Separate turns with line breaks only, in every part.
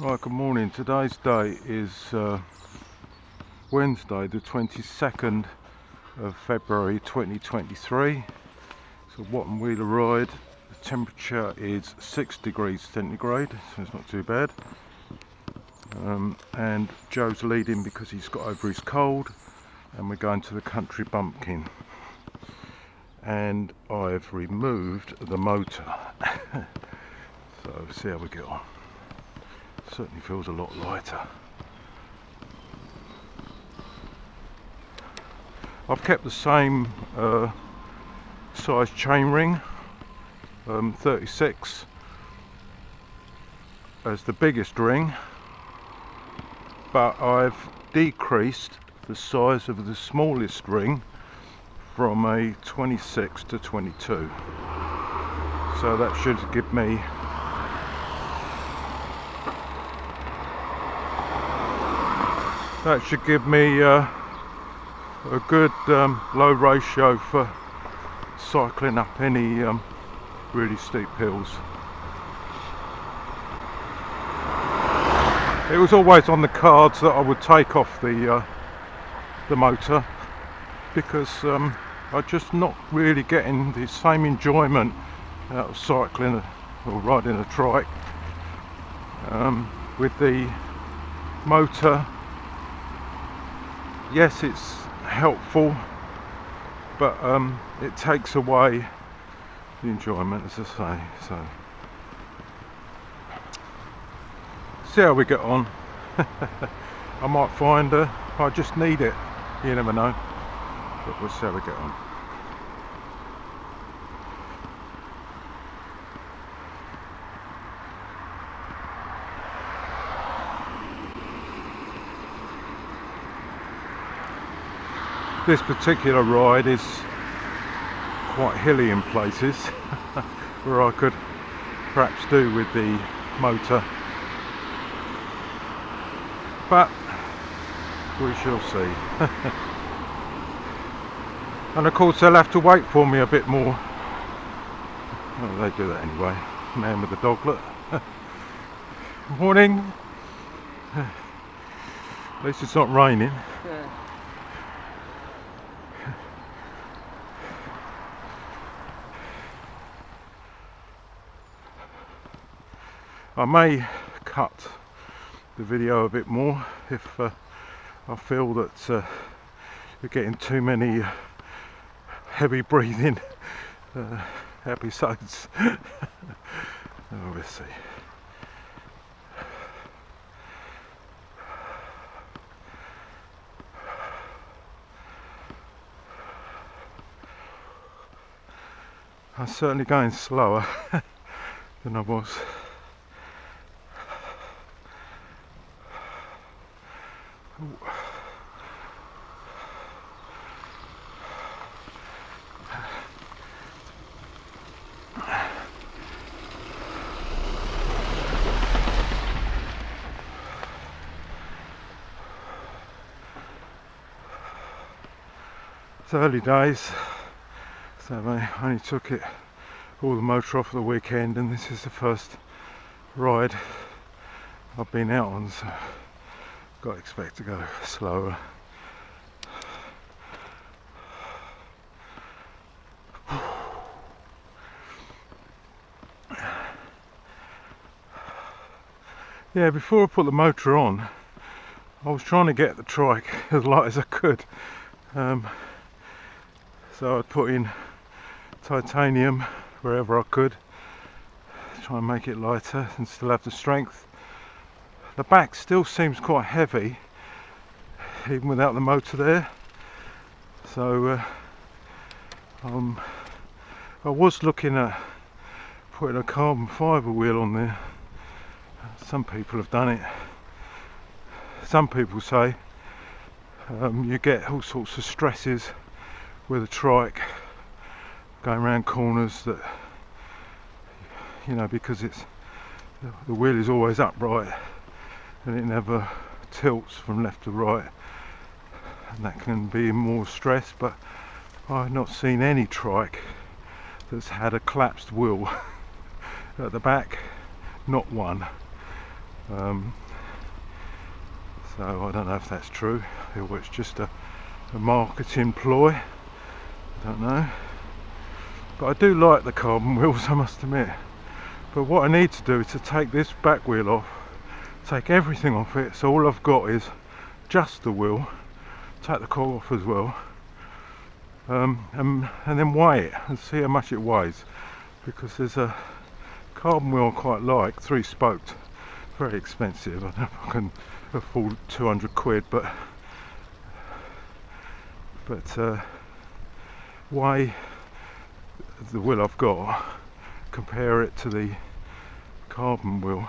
Right, good morning. Today's date is Wednesday the 22nd of February 2023. It's a Watton Wheeler ride. The temperature is 6 degrees centigrade, so it's not too bad. And Joe's leading because he's got over his cold, and we're going to the country bumpkin. And I've removed the motor. So see how we get on. Certainly feels a lot lighter. I've kept the same size chain ring, 36 as the biggest ring, but I've decreased the size of the smallest ring from a 26 to 22. So that should give me a good low ratio for cycling up any really steep hills. It was always on the cards that I would take off the motor because I'm just not really getting the same enjoyment out of cycling or riding a trike with the motor. Yes, it's helpful, but it takes away the enjoyment, as I say. So see how we get on. I might find I just need it, you never know, but we'll see how we get on. This particular ride is quite hilly in places where I could perhaps do with the motor, but we shall see. And of course they'll have to wait for me a bit more. Oh, they do that anyway. Man with the doglet. Morning. At least it's not raining.
Yeah.
I may cut the video a bit more if I feel that you're getting too many heavy breathing episodes. Oh, we'll see. I'm certainly going slower than I was. It's early days, so I only took all the motor off the weekend, and this is the first ride I've been out on, so got to expect to go slower. Yeah, before I put the motor on, I was trying to get the trike as light as I could. So I'd put in titanium wherever I could, try and make it lighter and still have the strength. The back still seems quite heavy even without the motor there, so I was looking at putting a carbon fibre wheel on there. Some people have done it. Some people say you get all sorts of stresses with a trike going around corners, that, you know, because it's the wheel is always upright and it never tilts from left to right, and that can be more stress. But I've not seen any trike that's had a collapsed wheel at the back, not one. Um, so I don't know if that's true, or it's just a marketing ploy, I don't know. But I do like the carbon wheels, I must admit. But what I need to do is to take this back wheel off, take everything off it, so all I've got is just the wheel, take the cog off as well, and then weigh it and see how much it weighs, because there's a carbon wheel I quite like, 3-spoked, very expensive. I don't know if I can afford 200 quid, but weigh the wheel I've got, compare it to the carbon wheel,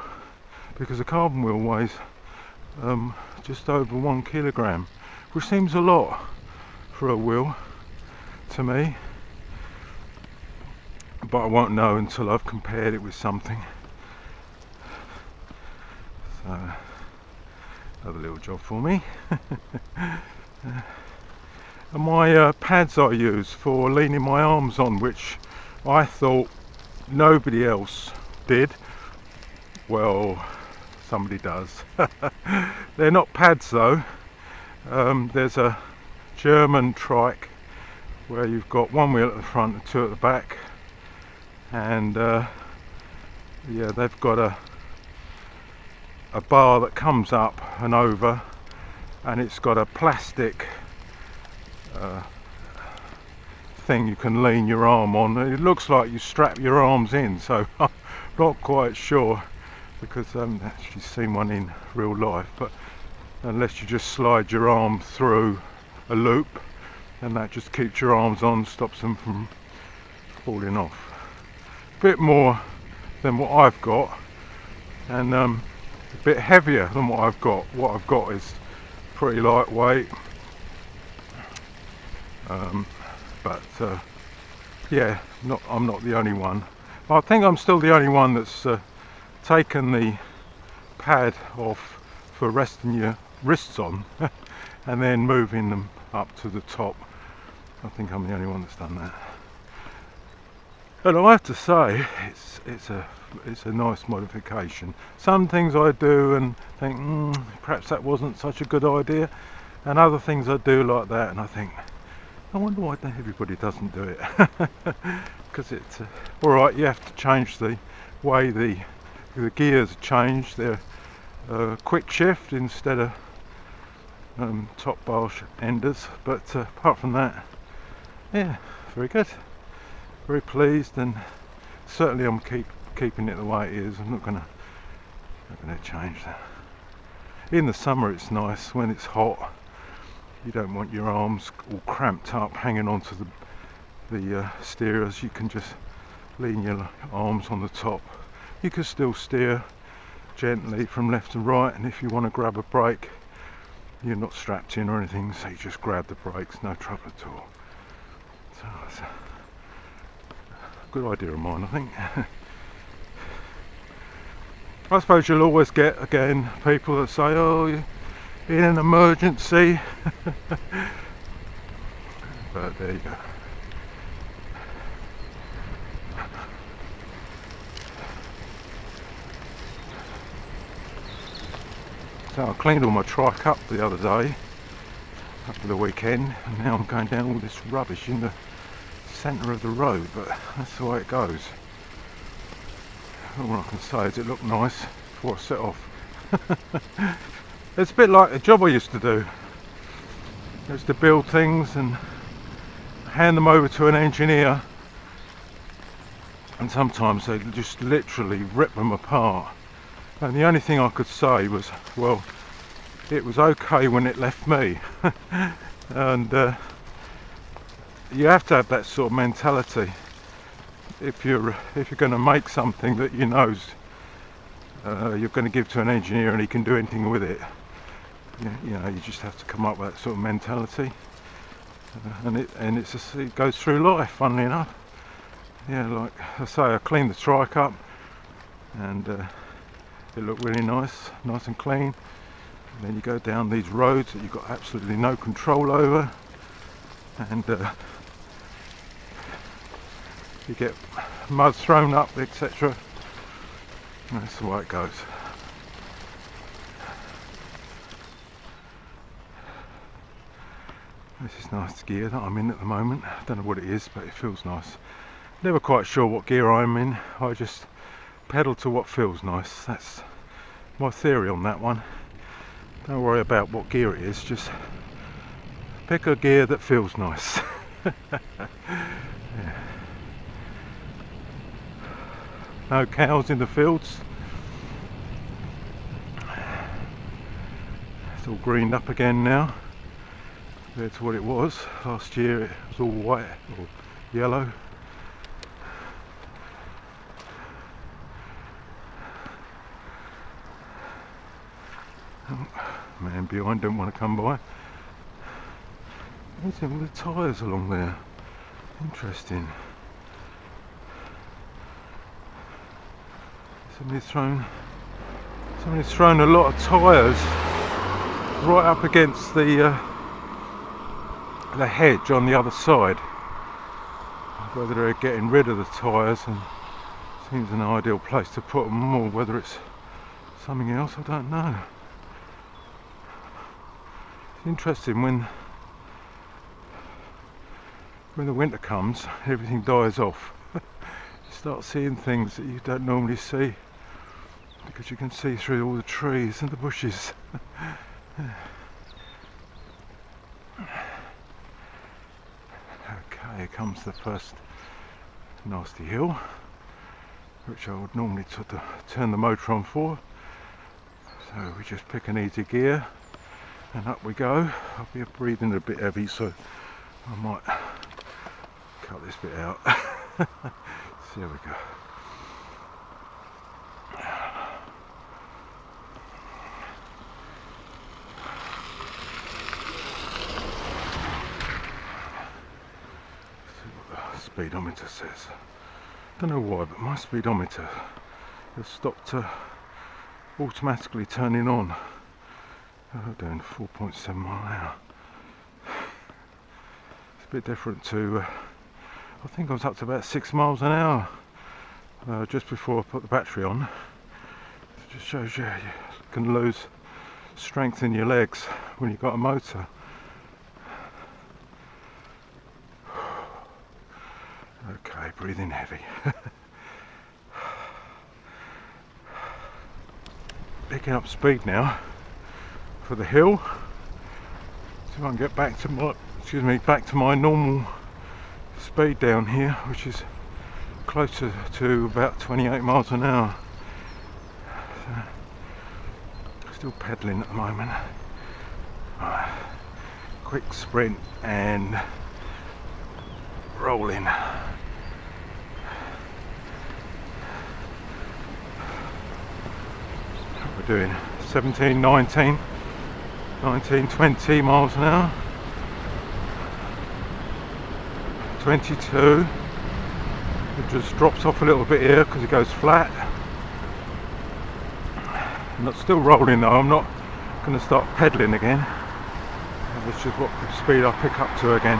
because the carbon wheel weighs just over 1 kilogram, which seems a lot for a wheel to me, but I won't know until I've compared it with something. So another little job for me. And my pads I use for leaning my arms on, which I thought nobody else did. Well, somebody does. They're not pads though. There's a German Trike where you've got one wheel at the front and 2 at the back, and yeah, they've got a bar that comes up and over, and it's got a plastic thing you can lean your arm on. It looks like you strap your arms in, so I'm not quite sure, because I haven't actually seen one in real life, but unless you just slide your arm through a loop, and that just keeps your arms on, stops them from falling off. A bit more than what I've got, and a bit heavier than what I've got. What I've got is pretty lightweight, but yeah, I'm not the only one. I think I'm still the only one that's taken the pad off for resting your wrists on and then moving them up to the top. I think I'm the only one that's done that. And I have to say, it's a nice modification. Some things I do and think, perhaps that wasn't such a good idea, and other things I do like that, and I think, I wonder why everybody doesn't do it. Because it's alright, you have to change the way the gears change. They're quick shift instead of top bar enders, but apart from that, yeah, very good, very pleased, and certainly I'm keeping it the way it is. I'm not gonna change that. In the summer it's nice. When it's hot, you don't want your arms all cramped up hanging onto the steers. You can just lean your arms on the top. You can still steer gently from left and right, and if you want to grab a brake, you're not strapped in or anything, so you just grab the brakes, no trouble at all. So it's a good idea of mine, I think. I suppose you'll always get, again, people that say, oh, you're in an emergency. But there you go. So I cleaned all my trike up the other day, after the weekend, and now I'm going down all this rubbish in the centre of the road, but that's the way it goes. All I can say is it looked nice before I set off. It's a bit like a job I used to do. I used to build things and hand them over to an engineer, and sometimes they just literally rip them apart. And the only thing I could say was, well, it was okay when it left me. And you have to have that sort of mentality if you're going to make something that you know you're going to give to an engineer and he can do anything with it. You know, you just have to come up with that sort of mentality, and it goes through life, funnily enough. Yeah, like I say, I cleaned the trike up, and it looked really nice and clean. And then you go down these roads that you've got absolutely no control over, and you get mud thrown up, etc. That's the way it goes. This is nice gear that I'm in at the moment. I don't know what it is, but it feels nice. Never quite sure what gear I'm in. I just pedal to what feels nice. That's my theory on that one. Don't worry about what gear it is, just pick a gear that feels nice. Yeah. No cows in the fields. It's all greened up again now compared to what it was. Last year it was all white or yellow. Oh, man behind don't want to come by. There's all the tyres along there. Interesting. Somebody's thrown a lot of tyres right up against the hedge on the other side. Whether they're getting rid of the tyres and seems an ideal place to put them, or whether it's something else, I don't know. It's interesting when the winter comes, everything dies off. You start seeing things that you don't normally see because you can see through all the trees and the bushes. Okay, here comes the first nasty hill, which I would normally turn the motor on for. So we just pick an easy gear and up we go. I'll be breathing a bit heavy, so I might cut this bit out. So there we go. Speedometer says. Don't know why, but my speedometer has stopped automatically turning on. Doing 4.7 mile an hour. It's a bit different to, I think I was up to about 6 miles an hour just before I put the battery on. It just shows you can lose strength in your legs when you've got a motor. Okay, breathing heavy. Picking up speed now for the hill, so I can get back to my normal speed down here, which is closer to about 28 miles an hour. So, still pedaling at the moment. Right. Quick sprint and rolling. What we're doing 17, 19, 20 miles an hour. 22. It just drops off a little bit here because it goes flat. I'm not still rolling though. I'm not going to start pedaling again. That's just what speed I pick up to again.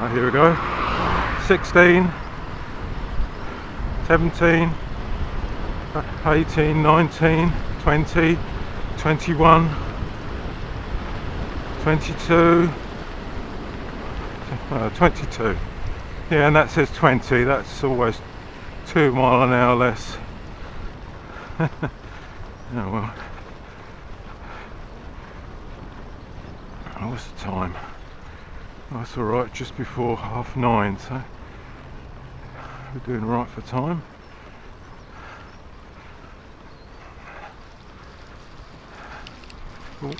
Right, here we go. 16, 17, 18, 19, 20, 21, 22, 22. Yeah, and that says 20. That's always 2 mile an hour less. Oh well. Oh, what's the time? Oh, that's alright, just before 9:30, so we're doing right for time. Oh.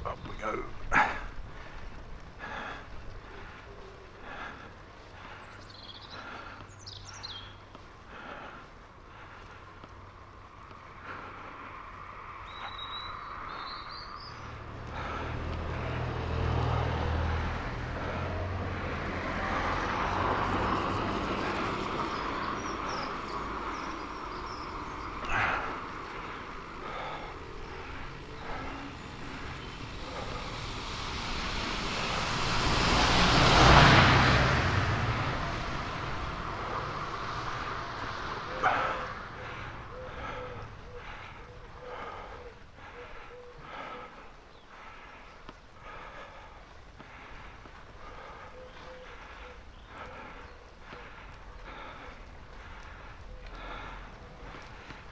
Up we go.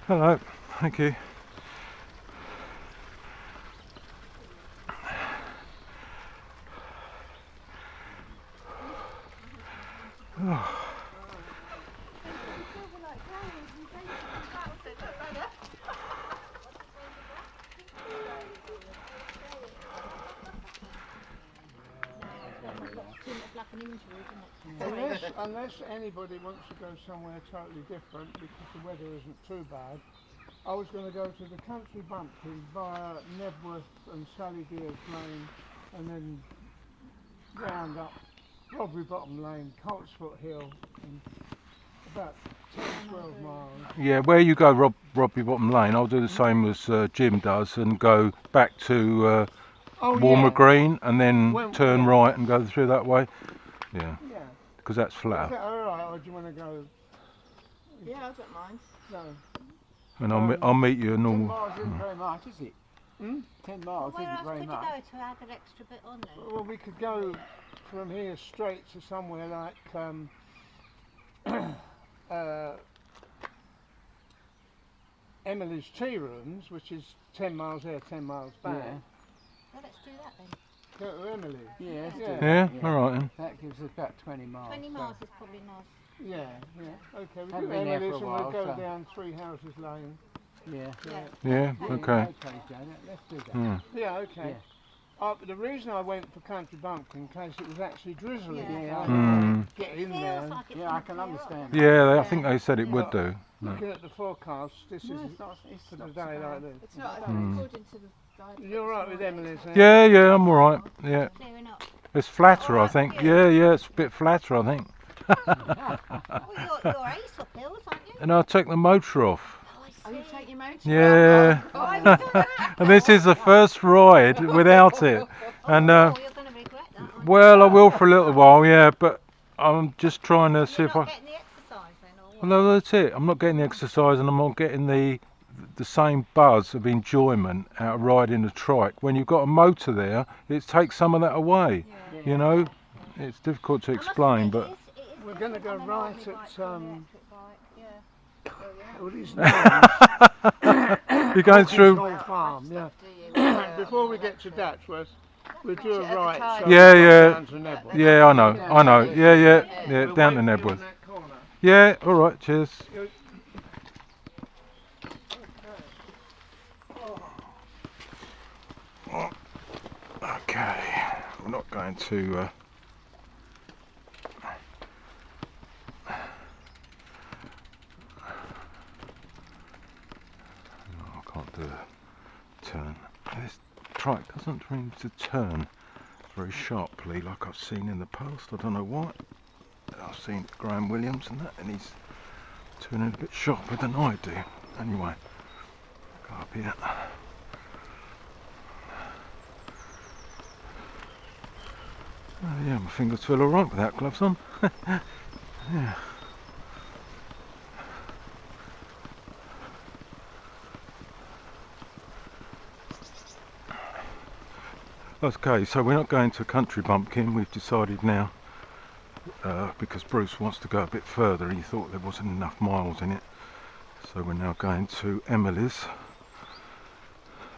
Hello, thank you. Oh.
Unless anybody wants to go somewhere totally different because the weather isn't too bad, I was going to go to the country bumpkin via Nebworth and Sally Deer's Lane and then round up Robbery Bottom Lane, Coltsfoot Hill, and about 10-12 miles.
Yeah, where you go, Robbie Bottom Lane, I'll do the same as Jim does and go back to Walmer Green and then turn right and go through that way. Yeah, because that's flat.
Is that alright, or do you want to go?
Yeah, I don't mind.
No.
And I'll meet you a
10
normal.
miles isn't very much, is it? 10 miles
Where
isn't
else
very
could
much.
you go to add an extra bit on there?
Well, we could go from here straight to somewhere like Emily's Tea Rooms, which is 10 miles there, 10 miles back.
Yeah.
Well, let's do that then.
Go to Emily.
Yeah, let's do
Yeah,
that,
alright then.
That gives us about 20 miles.
20 miles is probably nice.
Yeah. Okay, we
Haven't
do
been there
Emily's
for a
and
while,
we'll go
so-
down Three Houses Lane.
Yeah.
Yeah, okay.
Okay, Janet, let's do that.
Yeah, okay.
Yeah.
But the reason I went for Country Bumpkin in case it was actually drizzling.
Yeah.
I
Mm.
get in
Feels
there.
like it's
Yeah, I
gonna
can
clear
understand.
up.
Yeah, I think they said it would do.
Looking at the forecast, this is
It's not, it's
for
not
the
so
day
bad.
like this.
It's not
Mm.
according to the guide.
You're right with Emily's.
Yeah, I'm alright. Yeah,
Clearing up.
it's flatter, I
Alright,
think.
yeah.
Yeah, it's a bit flatter, I think.
Well, you're ace up hills, aren't you?
And I'll take the motor off.
Oh, you take your motor?
Yeah.
Why have you done that?
And this is the first ride without it. And
you're going to regret that, aren't you?
well, I will for a little while, yeah, but I'm just trying to see
You're
if
not
I.
getting the exercise then, or what?
Well, no, that's it. I'm not getting the exercise, and I'm not getting the same buzz of enjoyment out of riding a trike. When you've got a motor there, it takes some of that away.
Yeah.
You know, it's difficult to
I must
explain,
admit,
but
it is
We're gonna go
different on an
right
ordinary
at,
bike to an electric bike, yeah.
All these names.
you're going through.
Hall Farm, yeah.
Do you?
Before we get to Datchworth, we'll do a right. So
Yeah,
we go
yeah.
down to Nebworth.
Yeah, I know. Yeah,
We'll
down to
wait for you in
Nebworth.
that corner.
Yeah, all right. Cheers. Okay, we're not going to. No, I can't do a turn. This trike doesn't seem to turn very sharply like I've seen in the past. I don't know why. I've seen Graham Williams and that, and he's turning a bit sharper than I do. Anyway, go up here. Oh yeah, my fingers feel alright without gloves on. Yeah. Okay, so we're not going to Country Bumpkin, we've decided now, because Bruce wants to go a bit further. He thought there wasn't enough miles in it. So we're now going to Emily's.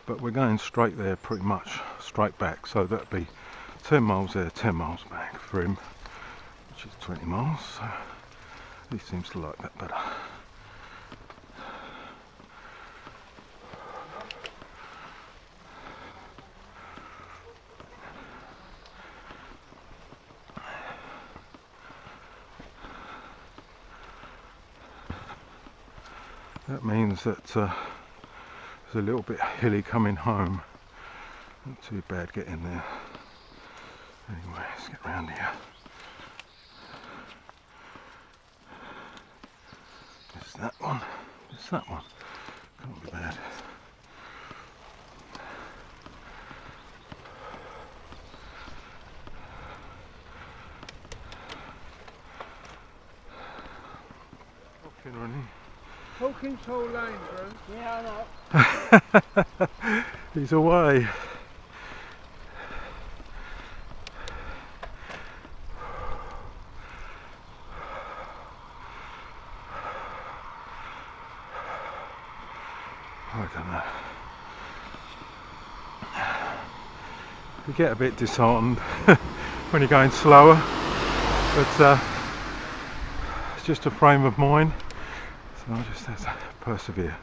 But we're going straight there, pretty much straight back, so that'd be 10 miles there, 10 miles back for him, which is 20 miles, so he seems to like that better. That means that there's a little bit hilly coming home. Not too bad getting there. Anyway, let's get round here. There's that one. There's that one. Can't be bad. Talking, Ronnie.
Hawkins Hall Lane, Bruce.
Yeah, I know.
He's away. don't know. You get a bit disheartened when you're going slower, but it's just a frame of mind, so I just have to persevere.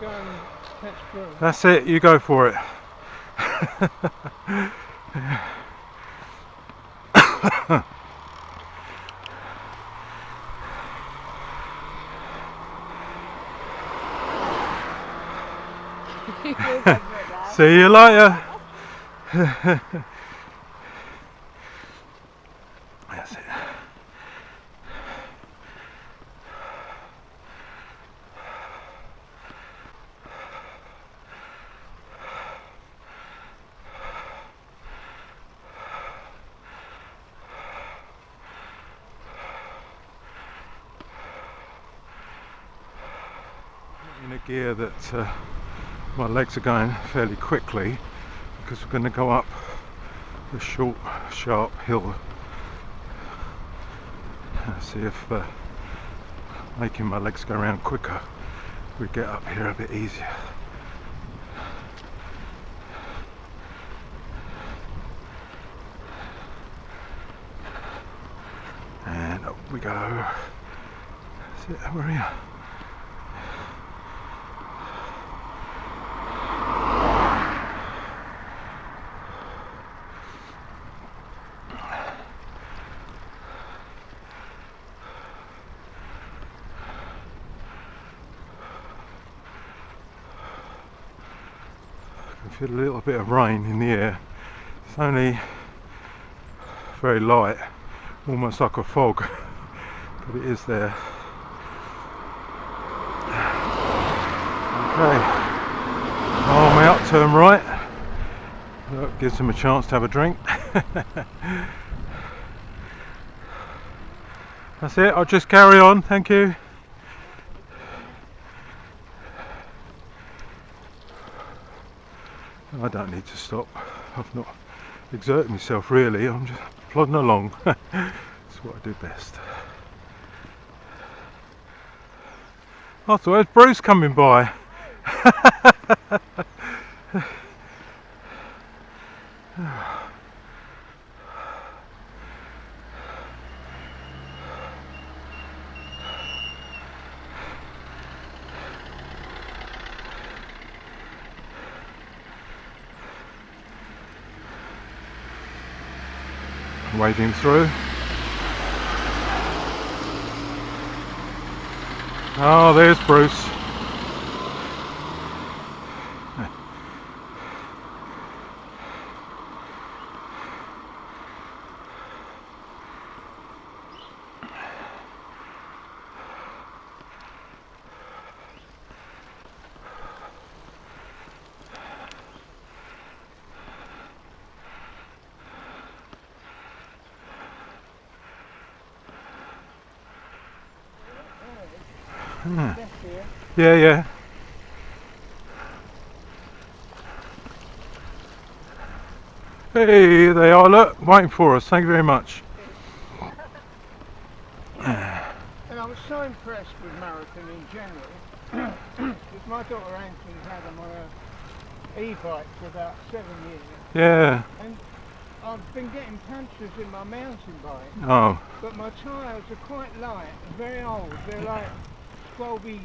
Go and catch through.
That's it, you go for it. See you later. That's it. In a gear that my legs are going fairly quickly because we're going to go up a short, sharp hill. See if making my legs go around quicker we get up here a bit easier. And up we go. That's it, where are you? Feel a little bit of rain in the air. It's only very light, almost like a fog, but it is there. Okay, arm out, turn right. Look, gives them a chance to have a drink. That's it, I'll just carry on, thank you. I don't need to stop. I've not exerted myself really, I'm just plodding along. That's what I do best. I thought it was Bruce coming by. Waving through. Oh, there's Bruce. Yeah, yeah. Hey, they are, look, waiting for us. Thank you very much.
And I was so impressed with marathon in general, because my daughter Anthony's had them on her e-bike for about 7 years.
Yeah.
And I've been getting punctures in my mountain bike.
Oh.
But my tyres are quite light, very old. They're like Squelby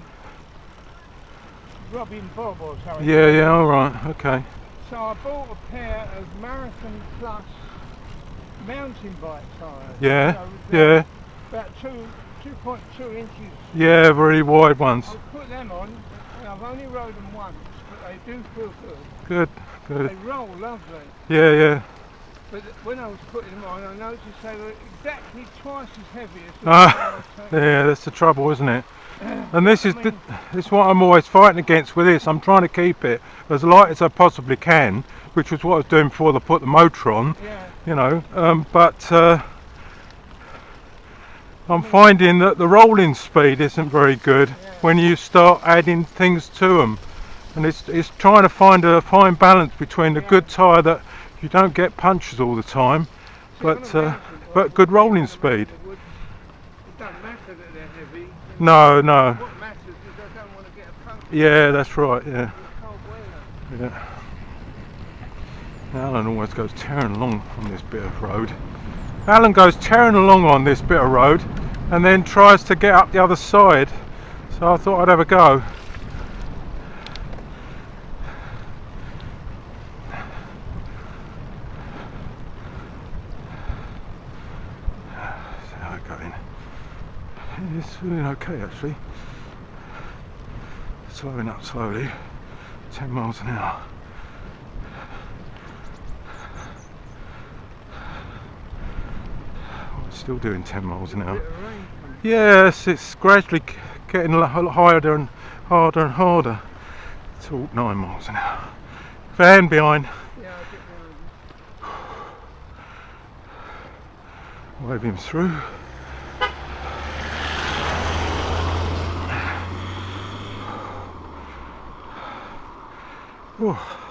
Robin Bob or something.
Yeah, yeah, alright, okay.
So I bought a pair of Marathon Plus mountain bike tyres.
Yeah,
you know,
yeah.
About 2.2 inches.
Yeah, very wide ones.
I put them on, and I've only rode them once, but they do feel good.
Good, good.
They roll lovely.
Yeah, yeah.
But when I was putting them on, I noticed they were exactly twice as heavy as the
Ah,
one I was taking.
yeah, that's the trouble, isn't it? And this is
I mean,
this is what I'm always fighting against with this. I'm trying to keep it as light as I possibly can, which was what I was doing before I put the motor on.
yeah.
You know, but I'm finding that the rolling speed isn't very good when you start adding things to them, and it's trying to find a fine balance between the good tyre that you don't get punches all the time, but good rolling speed.
It doesn't matter that they're heavy.
No, no.
What matters is I don't want to get a puncture.
Yeah, that's right. Yeah,
You can't wear them.
yeah. Alan always goes tearing along on this bit of road. Alan goes tearing along on this bit of road and then tries to get up the other side. So I thought I'd have a go. So how it going? It's feeling okay actually. Slowing up slowly, 10 miles an hour. Still doing 10 miles an hour. Yes, it's gradually getting a lot higher and harder and harder. Till 9 miles an hour. Van behind.
Yeah, I'll get behind you.
Wave him through. Oh.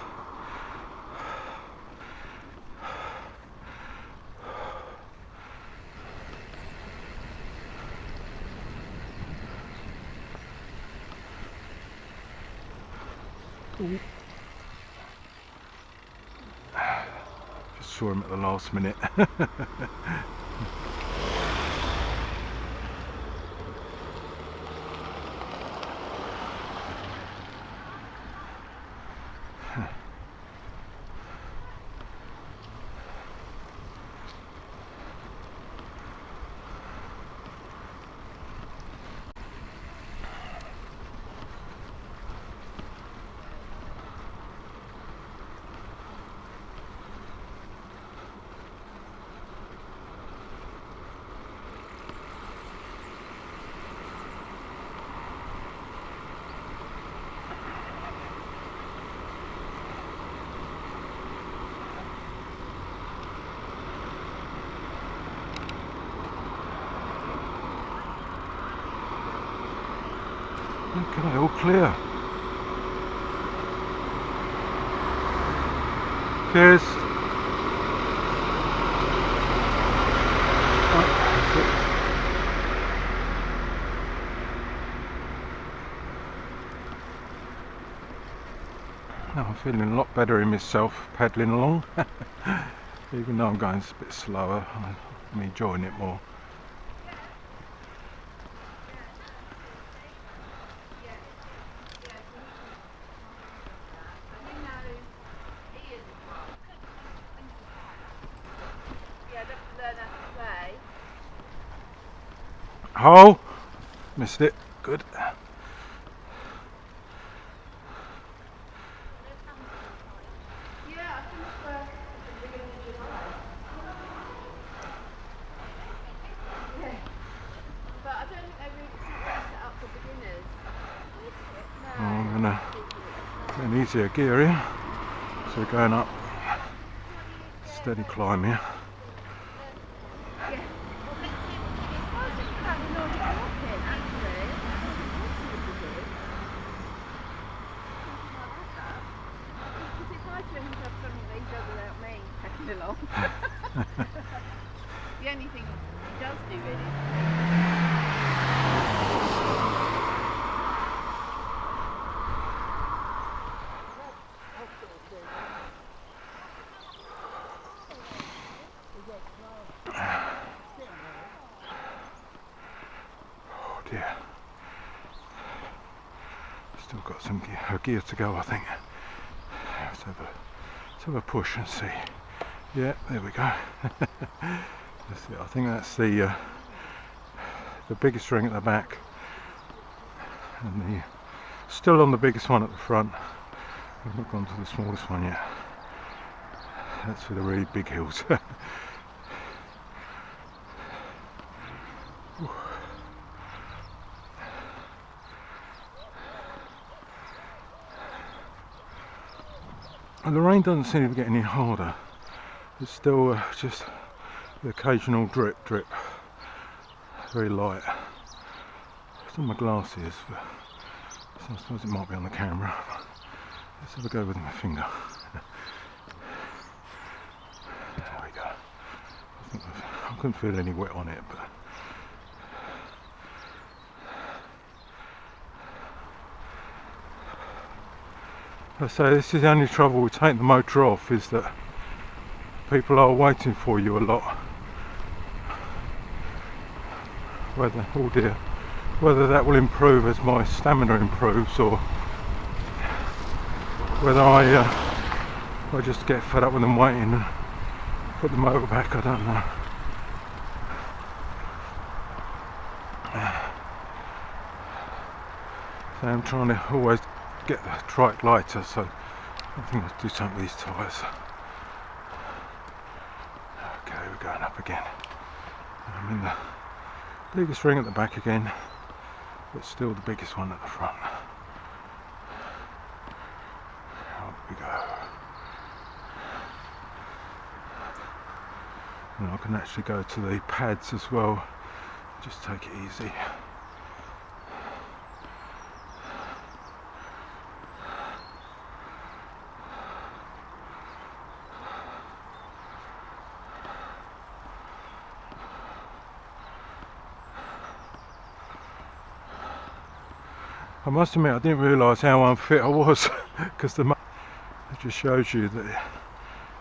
Just saw him at the last minute. Okay, all clear. Cheers. That's it. Now I'm feeling a lot better in myself pedalling along. Even though I'm going a bit slower, I'm enjoying it more. Oh, missed it. Good. I'm gonna get an easier gear here. So we're going up. Steady climb here.
The only thing he does do really.
Oh dear. Still got some gear to go, I think. Let's have a push and see. Yeah, there we go. That's it. I think that's the biggest ring at the back, and still on the biggest one at the front. I've not gone to the smallest one yet. That's for the really big hills. And the rain doesn't seem to be getting any harder. It's still just the occasional drip. Very light. It's on my glasses, but so I suppose it might be on the camera. Let's have a go with my finger. There we go. I couldn't feel any wet on it, but so this is the only trouble with taking the motor off, is that people are waiting for you a lot. Whether that will improve as my stamina improves, or whether I just get fed up with them waiting and put the motor back, I don't know. So I'm trying to always get the trike lighter, so I think I'll do something with these tyres. Okay, we're going up again. I'm in the biggest ring at the back again, but still the biggest one at the front. Up we go. And I can actually go to the pads as well, just take it easy. I must admit, I didn't realise how unfit I was, because it just shows you that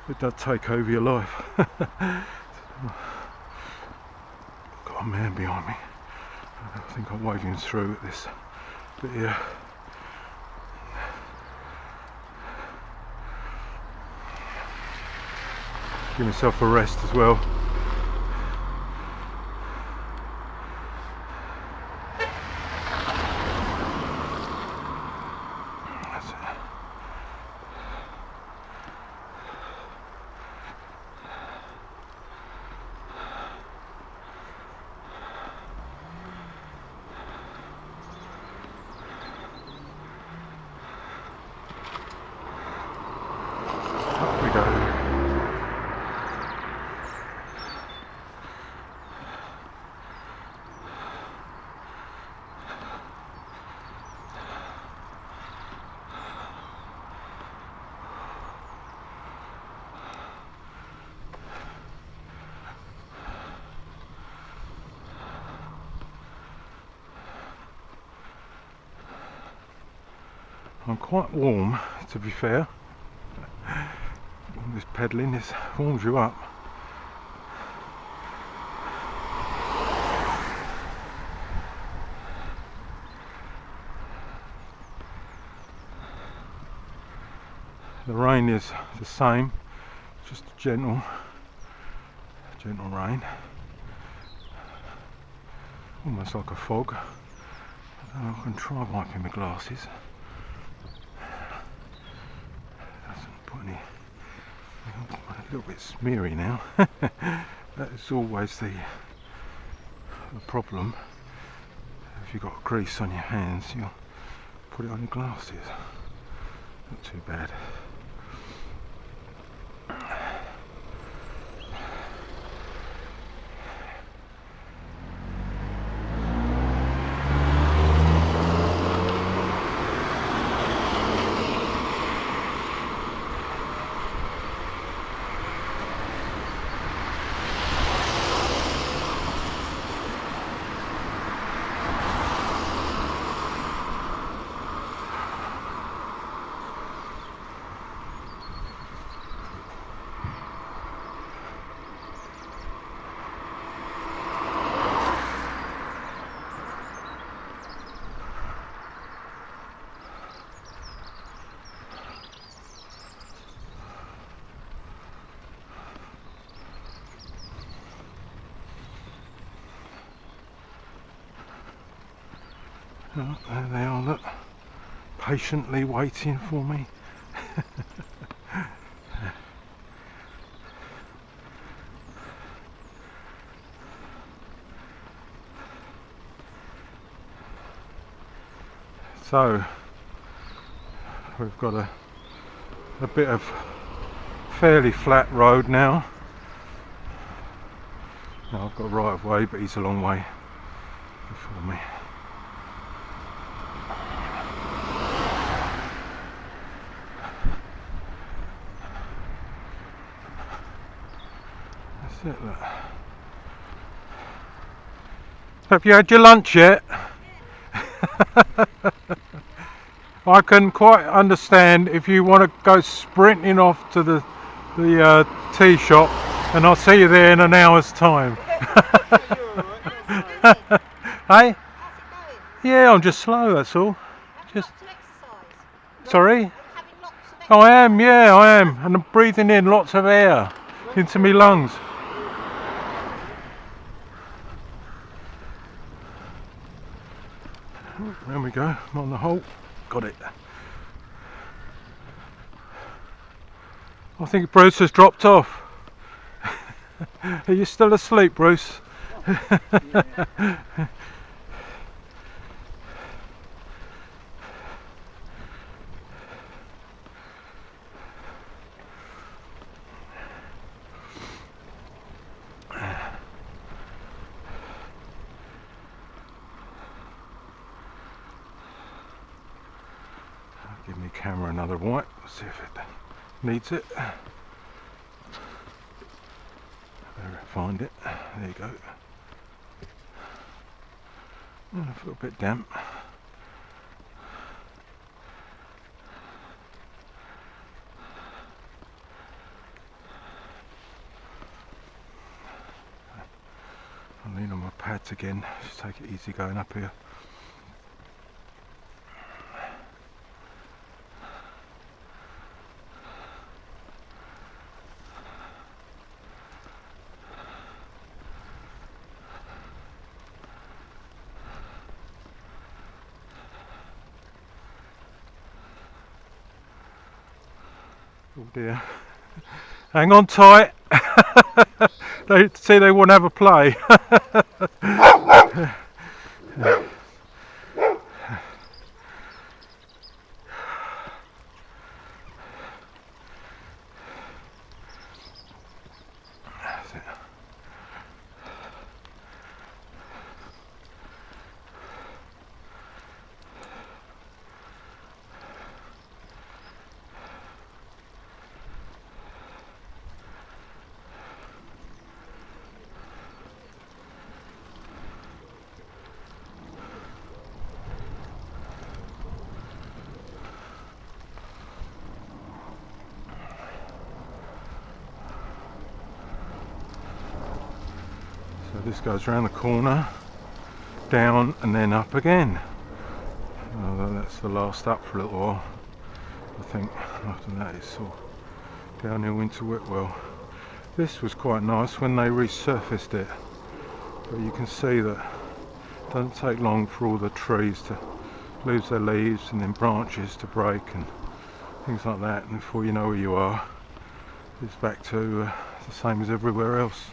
it does take over your life. Got a man behind me. I think I'll wave him through at this bit here. Give myself a rest as well. I'm quite warm, to be fair. All this pedalling, this warms you up. The rain is the same, just gentle rain, almost like a fog. I can try wiping my glasses. Doesn't put any, a little bit smeary now. That is always the problem. If you've got grease on your hands, you'll put it on your glasses. Not too bad. Oh, there they are, look, patiently waiting for me. So we've got a bit of fairly flat road now. Now I've got right of way, but he's a long way before me. That's it, look. Have you had your lunch yet? I can quite understand if you want to go sprinting off to the tea shop, and I'll see you there in an hour's time. Hey? Yeah, I'm just slow, that's all. Just sorry? I am, yeah, I am. And I'm breathing in lots of air into my lungs. There we go, I'm on the hole. Got it. I think Bruce has dropped off. Are you still asleep, Bruce?
Yeah.
Give me camera another wipe, see if it needs it. There, find it. There you go. And I feel a bit damp. I'll lean on my pads again. Just take it easy going up here. Oh dear. Hang on tight. They see they want to have a play. That's it. So this goes around the corner, down and then up again. That's the last up for a little while. I think after that it's all downhill into Whitwell. This was quite nice when they resurfaced it, but you can see that it doesn't take long for all the trees to lose their leaves and then branches to break and things like that, and before you know where you are, it's back to the same as everywhere else.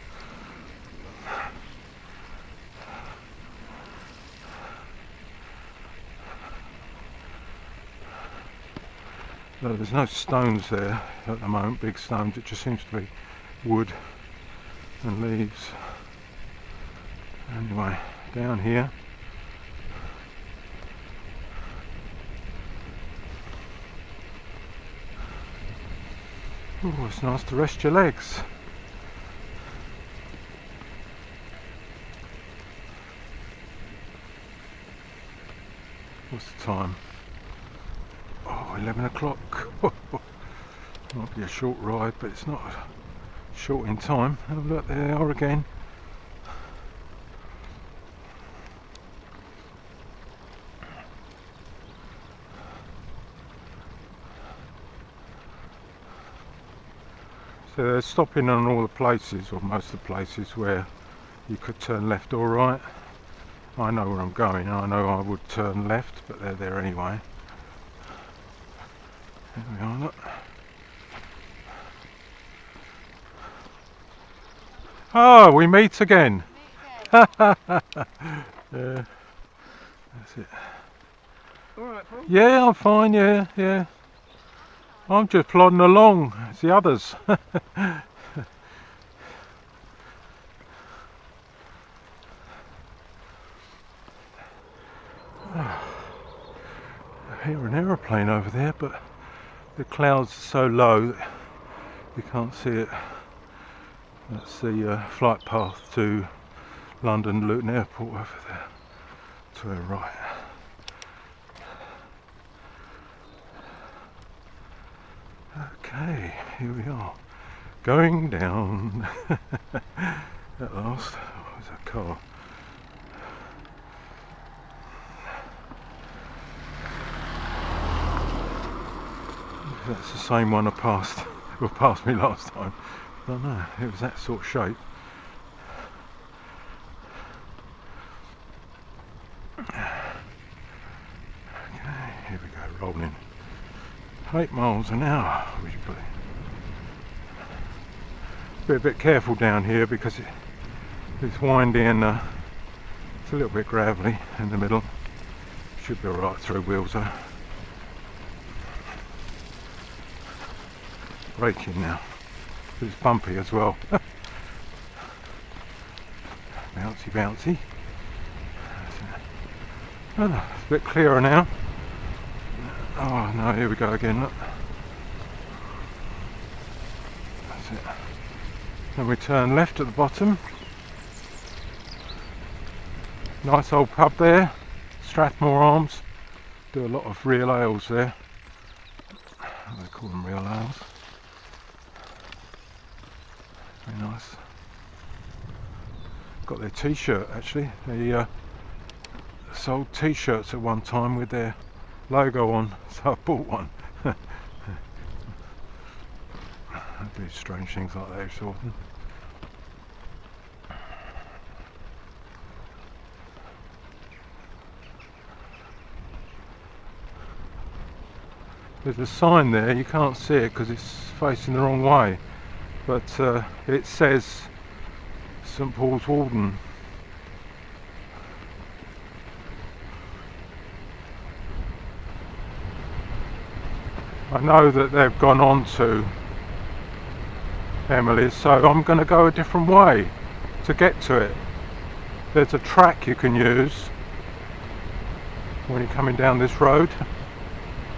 Though there's no stones there at the moment, big stones, it just seems to be wood and leaves. Anyway, down here. Oh, it's nice to rest your legs. What's the time? Oh, 11 o'clock. Might be a short ride, but it's not short in time. Oh, look, there they are again. So they're stopping on all the places, or most of the places, where you could turn left or right. I know where I'm going, I know I would turn left, but they're there anyway. There we are, look. Oh, we meet again. Yeah, that's it.
Alright, Paul?
Yeah, I'm fine, yeah, yeah. I'm just plodding along, as the others. I hear an aeroplane over there, but the clouds are so low that you can't see it. That's the flight path to London Luton Airport over there, to our right. Okay, here we are, going down at last. Oh, there's a car. That's the same one I passed, well, passed me last time. I don't know, it was that sort of shape. Okay, here we go, rolling. 8 miles an hour, would you believe? Be a bit careful down here because it's windy and it's a little bit gravelly in the middle. Should be alright through wheels though. Braking now. It's bumpy as well. Bouncy, bouncy. Oh, it's a bit clearer now. Oh no, here we go again, look. That's it. Then we turn left at the bottom. Nice old pub there, Strathmore Arms. Do a lot of real ales there. They call them real ales. Very nice. Got their t-shirt actually. They sold t-shirts at one time with their logo on, so I bought one. I do strange things like that so often. There's a sign there, you can't see it because it's facing the wrong way, but it says St Paul's Walden. I know that they've gone on to Emily's, so I'm going to go a different way to get to it. There's a track you can use when you're coming down this road.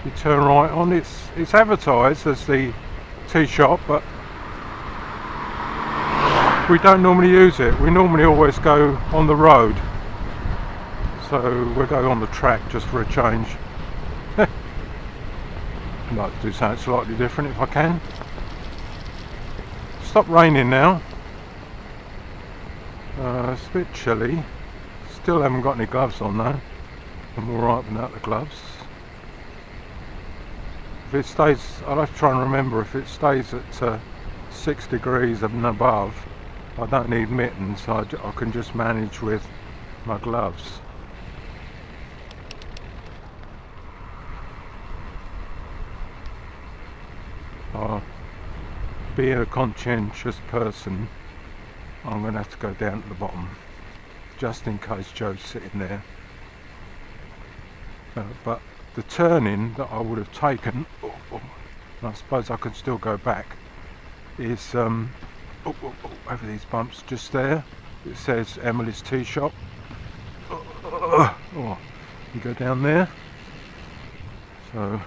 You turn right on. It's advertised as the tea shop, but we don't normally use it. We normally always go on the road, so we'll go on the track just for a change. I'd like to do something slightly different if I can. Stopped raining now. It's a bit chilly. Still haven't got any gloves on though. I'm alright without the gloves. If it stays, I'll have to try and remember, if it stays at 6 degrees and above, I don't need mittens, so I can just manage with my gloves. Being a conscientious person, I'm going to have to go down to the bottom, just in case Joe's sitting there. But the turning that I would have taken, and I suppose I can still go back, is over these bumps just there. It says Emily's Tea Shop. You go down there. So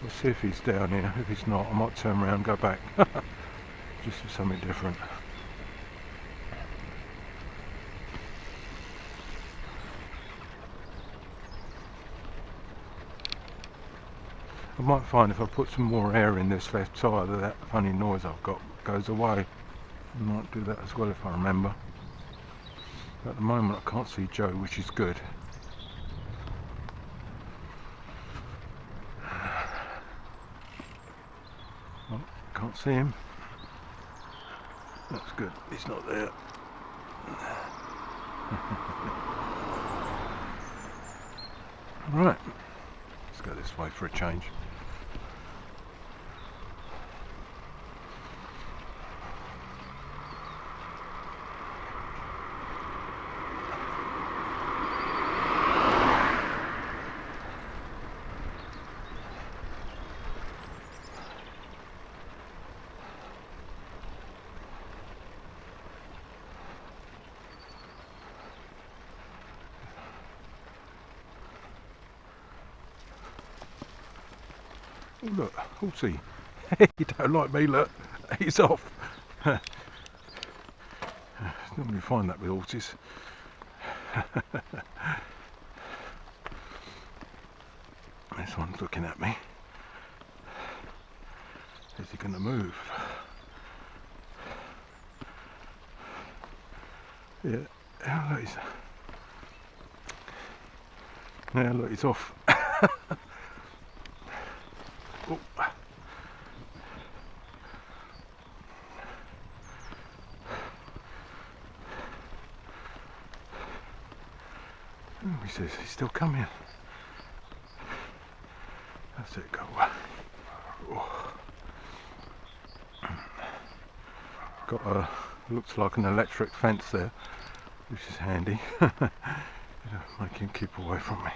we'll see if he's down here. If he's not, I might turn around and go back. Just for something different. I might find if I put some more air in this left tyre that funny noise I've got goes away. I might do that as well if I remember. At the moment I can't see Joe, which is good. Oh, can't see him. That's good, he's not there. Right, let's go this way for a change. Oh look, horsey. You don't like me, look. He's off. Normally find that with horses. This one's looking at me. Is he going to move? Yeah. Oh, look, yeah, look, he's off. Oh. Oh, he says he's still coming. That's it, go away. Oh. Got a, looks like an electric fence there, which is handy. Make him keep away from me.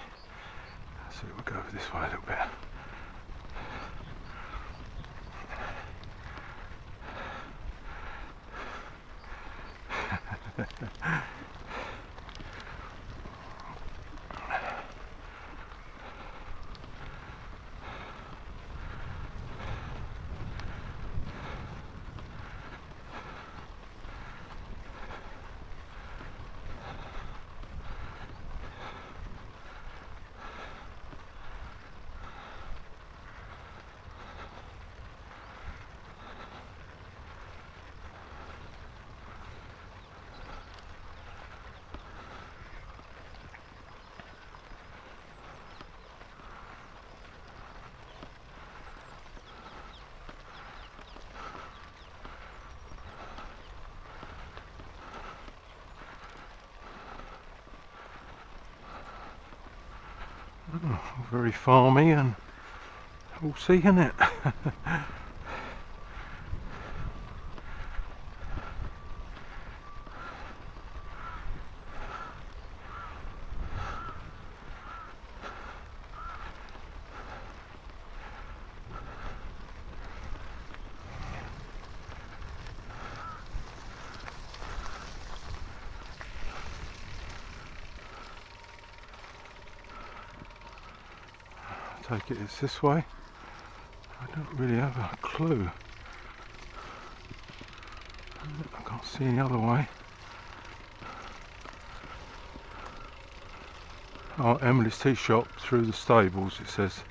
So we'll go over this way a little bit. Oh, very farmy and horsey, isn't it? Take it it's this way. I don't really have a clue. I can't see any other way. Oh, Emily's tea shop through the stables, it says.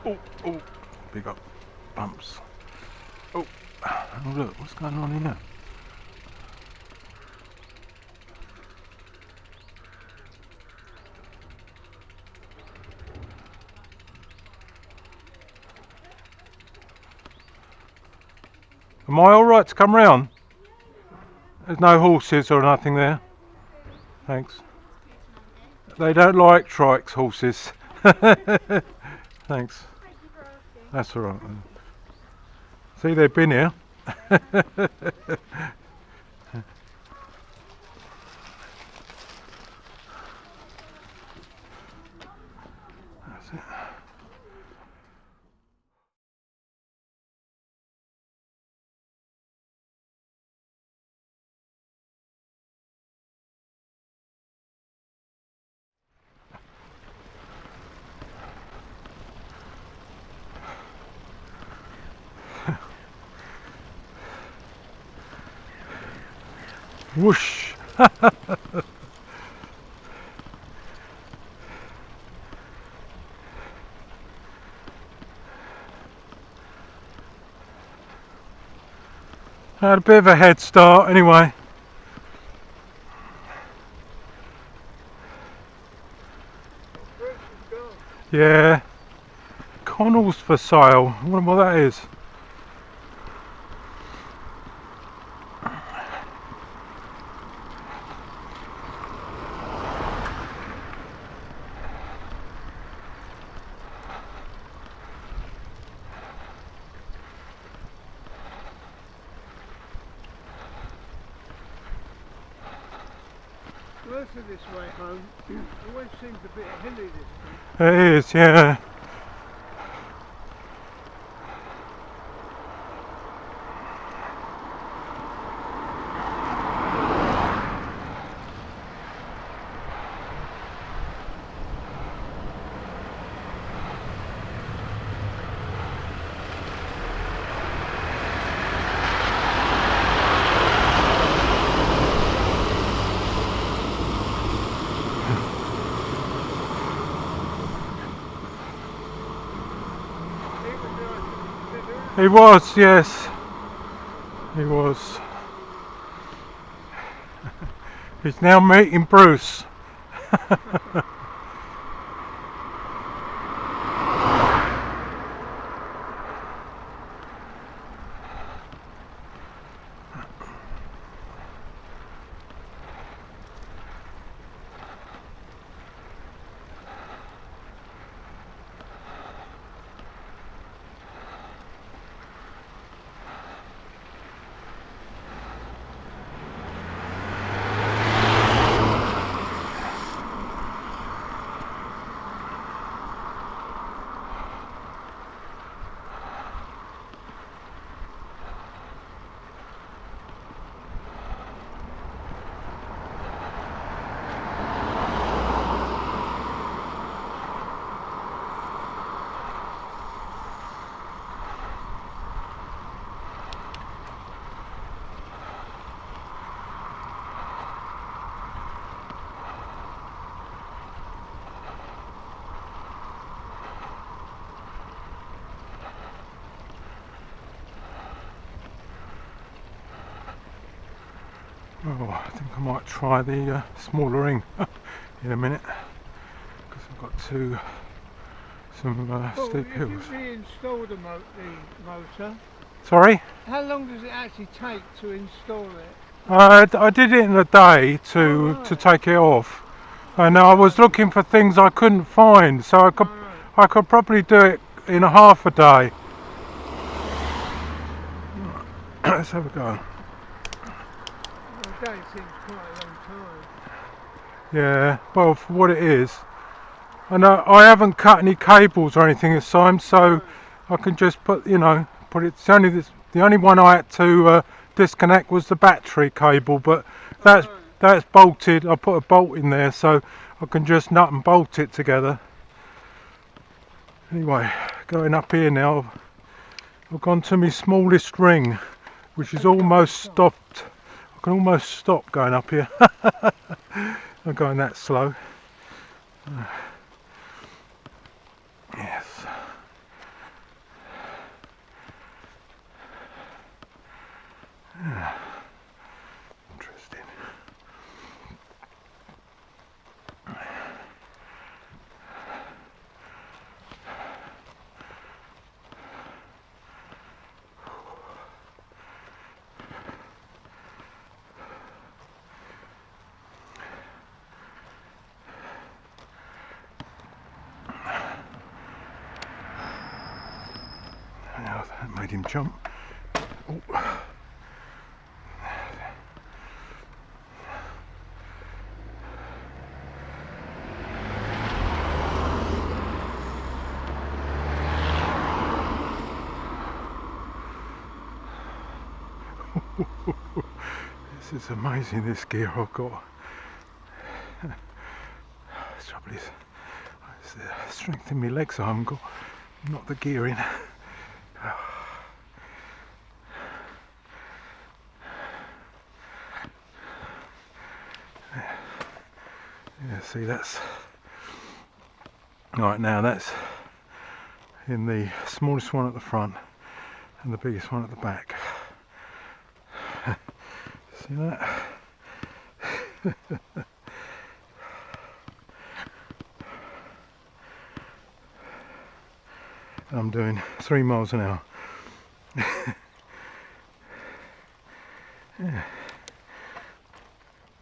Oh, oh, big up bumps. Oh, oh look, what's going on here? Am I alright to come round? There's no horses or nothing there. Thanks. They don't like Trikes, horses. Thanks. That's alright. See, they've been here. That's it. Whoosh! Had a bit of a head start anyway. Yeah. Connell's for sale. I wonder what that is.
Most of this way home always seems a bit hilly this time.
It is, yeah. He was, yes. He was. He's now meeting Bruce. Oh, I think I might try the smaller ring in a minute, because I've got some steep hills.
If you reinstall the motor,
Sorry?
how long does it actually take to install it?
I did it in a day to take it off, and I was looking for things I couldn't find, so I could probably do it in a half a day. Let's have a go.
A day seems quite a long time.
Yeah, well, for what it is, and I haven't cut any cables or anything this time, so I can just put it. It's only the only one I had to disconnect was the battery cable, but that's bolted. I put a bolt in there, so I can just nut and bolt it together. Anyway, going up here now, I've gone to my smallest ring, which is almost stopped. I can almost stop going up here. I'm going that slow. Yes. Interesting. Now that made him jump. Oh. This is amazing, this gear I've got. The trouble is, it's the strength in my legs I haven't got, not the gear in. Yeah, see, that's right now, that's in the smallest one at the front and the biggest one at the back. See that? I'm doing 3 miles an hour. Yeah.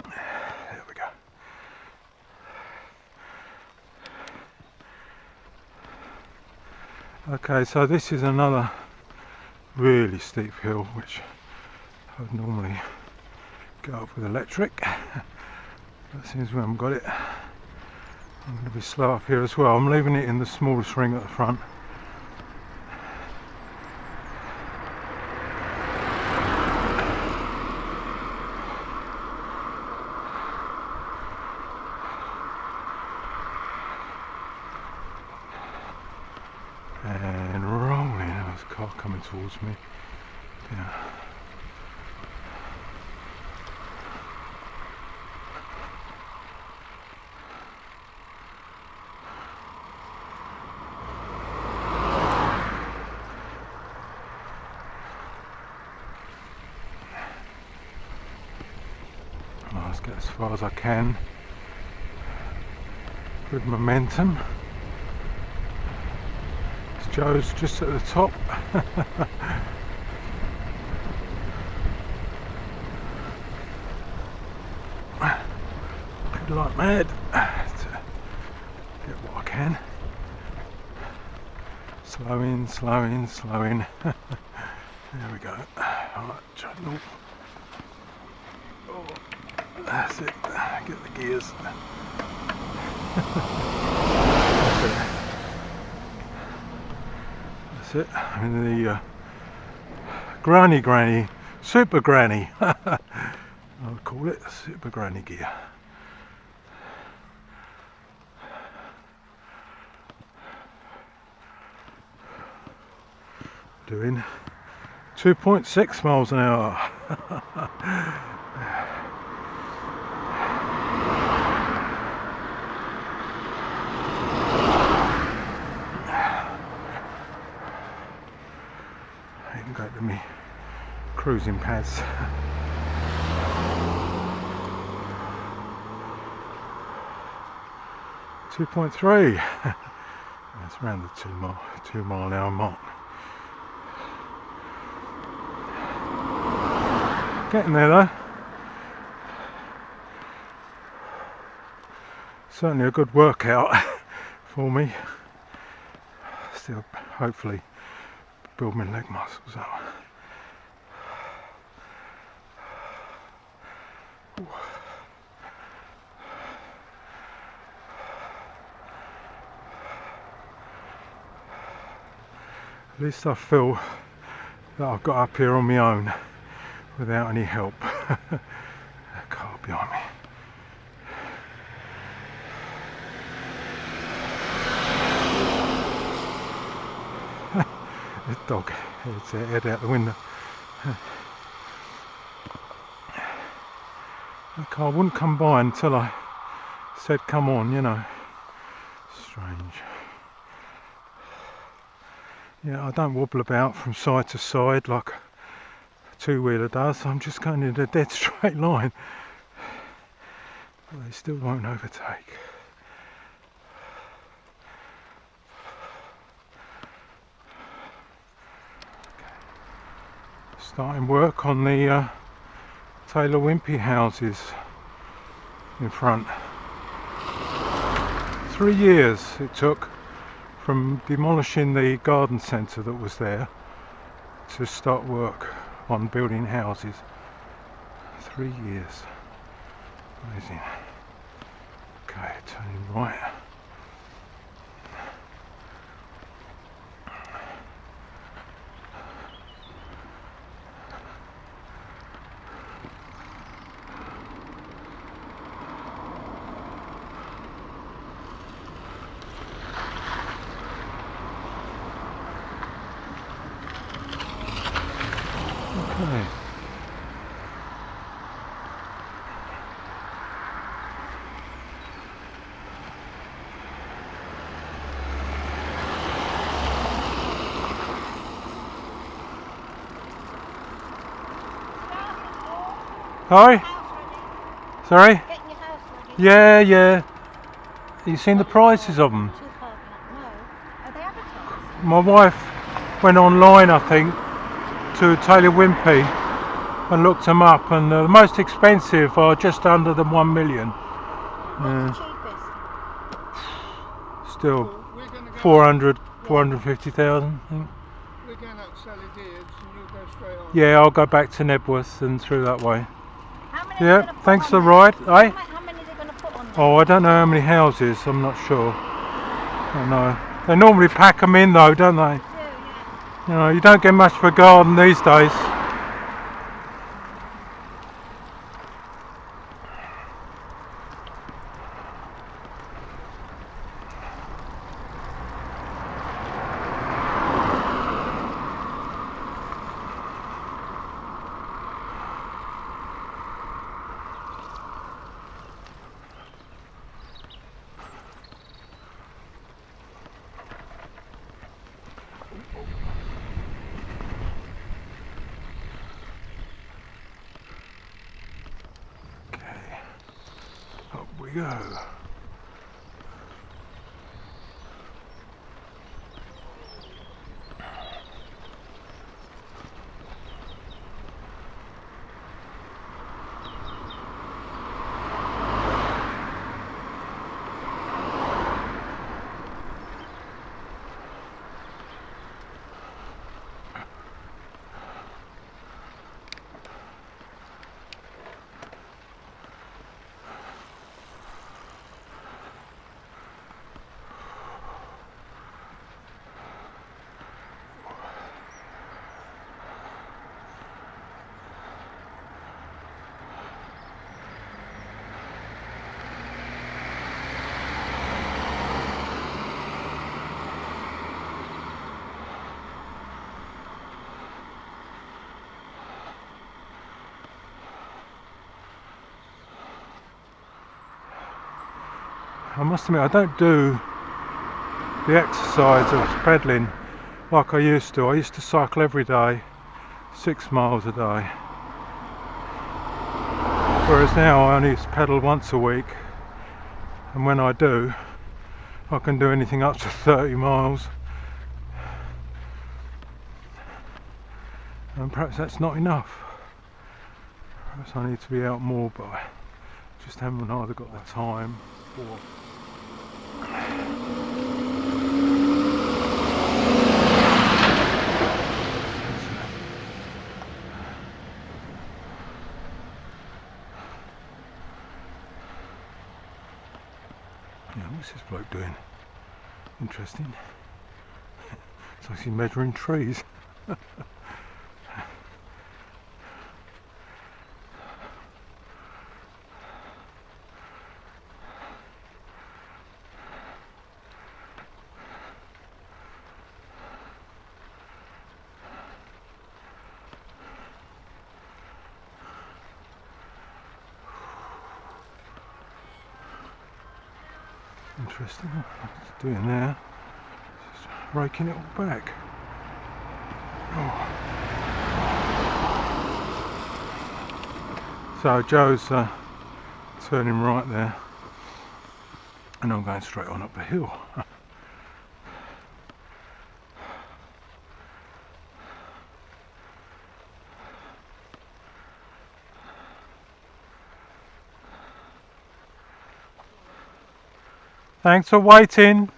There we go. Okay, so this is another really steep hill which I would normally go up with electric. That seems we haven't got it. I'm going to be slow up here as well. I'm leaving it in the smallest ring at the front. And rolling. There's a car coming towards me. Yeah. Let's get as far as I can. Good momentum. Joe's just at the top. Good like mad to get what I can. Slow in, slow in, slow in. There we go. Alright, Joe. Oh, that's it. Get the gears. That's it. I'm in the granny, super granny. I would call it super granny gear. Doing 2.6 miles an hour. You can go to me cruising pads. 2.3. That's around the 2 mile an hour mark. Getting there though. Certainly a good workout for me. Still hopefully build my leg muscles up. At least I feel that I've got up here on my own without any help. A car behind me. This dog heads their head out the window. The car wouldn't come by until I said come on, you know. Strange. Yeah, I don't wobble about from side to side like a two-wheeler does. I'm just going in a dead straight line. But they still won't overtake. Starting work on the Taylor Wimpey houses in front. 3 years it took from demolishing the garden centre that was there to start work on building houses. 3 years. Amazing. Okay, turning right. Okay. Sorry? Sorry?
Getting your house ready.
Yeah. You seen the prices of them?
Two parking lot. No. Are they advertised?
My wife went online, I think, to Taylor Wimpey and looked them up, and the most expensive are just under the 1 million.
What's the cheapest?
Still
We're going to go
400, 450,000, I think.
We're going up Sally Deards and you'll go straight on.
Yeah, I'll go back to Nebworth and through that way.
How many
Yeah,
are they gonna put
thanks
on
for the
there?
ride, eh?
How many are they going
Oh, I don't know how many houses, I'm not sure. I know. They normally pack them in though, don't they?
Do, yeah.
You know, you don't get much of a garden these days. Up we go. I must admit, I don't do the exercise of pedalling like I used to. I used to cycle every day, 6 miles a day. Whereas now I only pedal once a week, and when I do, I can do anything up to 30 miles. And perhaps that's not enough. Perhaps I need to be out more, but I just haven't either got the time or... Yeah, what's this bloke doing? Interesting. It's like he's measuring trees. Interesting. What it's doing there? Just raking it all back. Oh. So Joe's turning right there, and I'm going straight on up the hill. Thanks for waiting.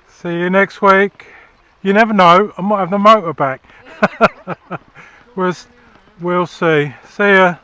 See you next week. You never know, I might have the motor back. We'll see. See ya.